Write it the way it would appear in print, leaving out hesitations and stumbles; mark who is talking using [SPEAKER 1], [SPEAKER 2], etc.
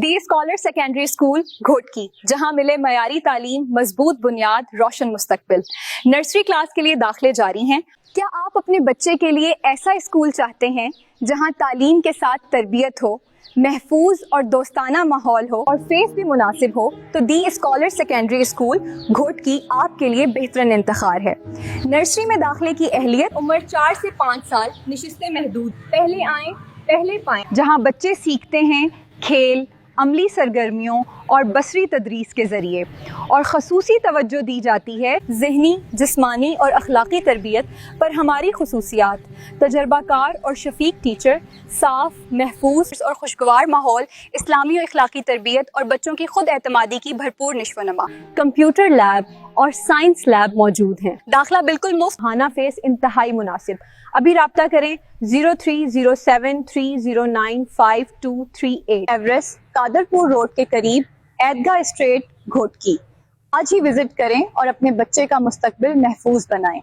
[SPEAKER 1] دی scholar secondary school Ghotki, جہاں ملے معیاری تعلیم، مضبوط بنیاد، روشن مستقبل۔ نرسری کلاس کے لیے داخلے جاری ہیں۔ کیا آپ اپنے بچے کے لیے ایسا اسکول چاہتے ہیں جہاں تعلیم کے ساتھ تربیت ہو، محفوظ اور دوستانہ ماحول ہو اور فیس بھی مناسب ہو؟ تو دی اسکالر سیکنڈری اسکول گھوٹکی آپ کے لیے بہترین انتخاب ہے۔ نرسری میں داخلے کی اہلیت عمر 4 سے 5 سال، نشستیں محدود، پہلے آئیں پہلے پائیں، جہاں بچے سیکھتے ہیں کھیل، عملی سرگرمیوں اور بصری تدریس کے ذریعے، اور خصوصی توجہ دی جاتی ہے ذہنی، جسمانی اور اخلاقی تربیت پر۔ ہماری خصوصیات: تجربہ کار اور شفیق ٹیچر، صاف، محفوظ اور خوشگوار ماحول، اسلامی و اخلاقی تربیت اور بچوں کی خود اعتمادی کی بھرپور نشو و نما۔ کمپیوٹر لیب اور سائنس لیب موجود ہیں۔ داخلہ بالکل مفت، خانہ فیس انتہائی مناسب۔ ابھی رابطہ کریں 030730952238، ایڈریس قادرپور روڈ کے قریب، عیدگاہ اسٹریٹ، گھوٹکی۔ آج ہی وزٹ کریں اور اپنے بچے کا مستقبل محفوظ بنائیں۔